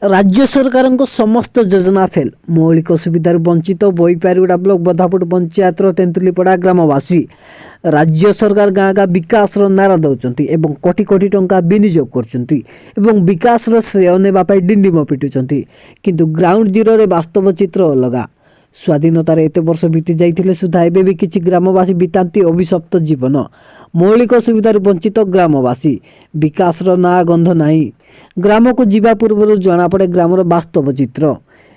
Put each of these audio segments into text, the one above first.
राज्य सरकार समस्त योजना फेल। मौलिक सुविधार वंचित बोईपारीगुड़ा ब्लॉक बधापुर पंचायत तेंतुलीपड़ा ग्रामवासी राज्य सरकार गाँ गाँ विकास नारा दौरान एवं कोटी कोटी टंका विनियोग कर विकास श्रेय नेबाई डिंडिम पिटुंट किंतु ग्राउंड जीरो रे वास्तव चित्र अलग। स्वाधीनतार एत वर्ष बीती जाइए सुधा एवं भी किसी ग्रामवासी बिताती अभिशप्त जीवन। मौलिक सुविधार वंचित ग्रामवासी विकास ना गंध नहीं। ग्राम को जीवा पूर्व जना पड़े ग्रामर वास्तव चित्र।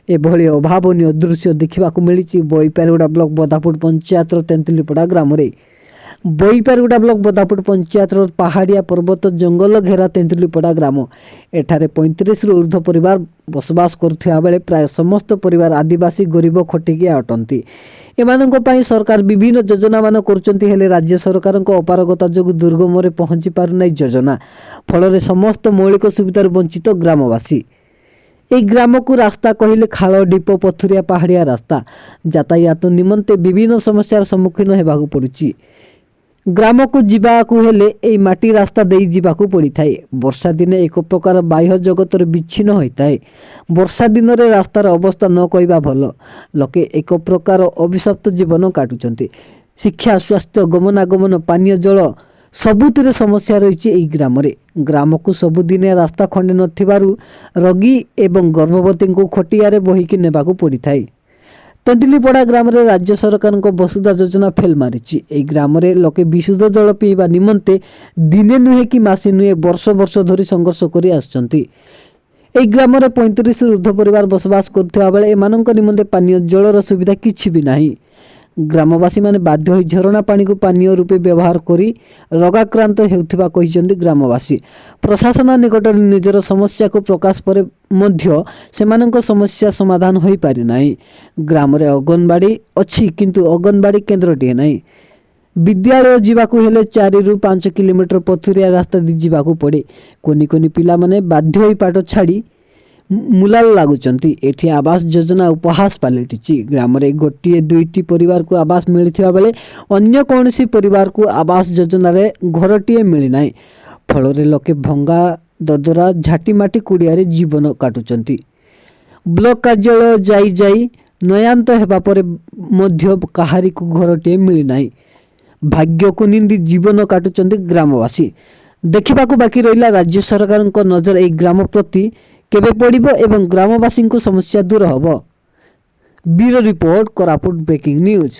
एभली अभावन दृश्य देखा मिली बोईपारीगुड़ा ब्लॉक बधापुर पंचायत तेंतुलीपड़ा ग्राम। बोईपारीगुड़ा ब्लॉक बधापुर पंचायत पहाड़िया पर्वत जंगल घेरा तेंतुलीपड़ा ग्राम। एठारे 35 रु ऊर्ध्व परिवार बसवास करुवा बेले प्राय समस्त परिवार आदिवासी गरीब खटिकिया अटंती। एमानंको पई सरकार विभिन्न योजना मान करुचंती हेले राज्य सरकार अपारगता जो दुर्गम पहुंची पारुना योजना फल समस्त मौलिक सुविधार वंचित ग्रामवासी। ए ग्राम को रास्ता कहले खाल ढीप पथुरिया पहाड़िया रास्ता यातायात निमंते विभिन्न समस्यार सम्मुखीन होबाकू पड़ुची। ग्राम को जीवाकू हेले ए माटी रास्ता देई जीवाकू पड़ी थाए। वर्षा दिने एक प्रकार बाह्य जगतर विच्छिन्न होता है। वर्षा दिन रे रास्तार अवस्था न कहवा भल। लोके एक प्रकार अभिशप्त जीवन काटुचंती। शिक्षा स्वास्थ्य गमनागमन पानीय जल सबुतिर समस्या रही ग्राम। ग्राम को सबुदिने रास्ता खंडे नथिबारु रोगी एवं गर्भवती को खटिया बहिकी नेबाकू पड़ी थाए। तेंतुलीपड़ा ग्राम राज्य सरकार वसुधा योजना फेल मारी। ग्राम लोके विशुद्ध जल पीवा निमंते दिने नुहे कि मासे नुहे वर्ष वर्ष धरी संघर्ष कर आसुचंती। ग्राम 35 ऊर्ध्व परिवार बसवास करुवा बेले एमानंक निमंते पानीय जलर सुविधा किछि भी नाही। ग्रामवासी माने बाध्य होई झरणा पानी को पानीय रूपे व्यवहार करी रोगाक्रांत हेउथिबा कहिसंती ग्रामवासी। प्रशासन निकट निजर समस्या को प्रकाश पर मध्य सेमानंक समस्या समाधान होई पारि नाही। ग्राम रे अंगनवाड़ी अछि किंतु अंगनवाड़ी केन्द्रटिए नाही। विद्यालय जीवाकू हेले 4 रु 5 किलोमीटर पथुरिया रास्ता दी जीवाकू पड़े। कोनी कोनी पिला माने बाध्य होई पाठ छाड़ी मुलाल लागुचंती। एठी आवास योजना उपहास पलटिची। ग्राम रे गोटिए दुईटी परिवार को आवास मिलिथिबा बेले अन्य कोनसी परिवार को आवास योजना रे घरटिए मिली नाही। फल रे लोके भंगा ददरा झाटीमाटी कुड़िया रे जीवन काटुचंती। ब्लॉक कार्यालय जाई जाई नयांत हेबा परे मध्य काहारी को घरटिए मिली नाही। भाग्य को निंदी जीवन काटुचंती ग्रामवासी। देखिबाकू बाकी रहिला राज्य सरकार नजर ए ग्राम प्रति केबे पड़िबो एवं ग्रामवासी को समस्या दूर हबो। Bureau report Koraput breaking news.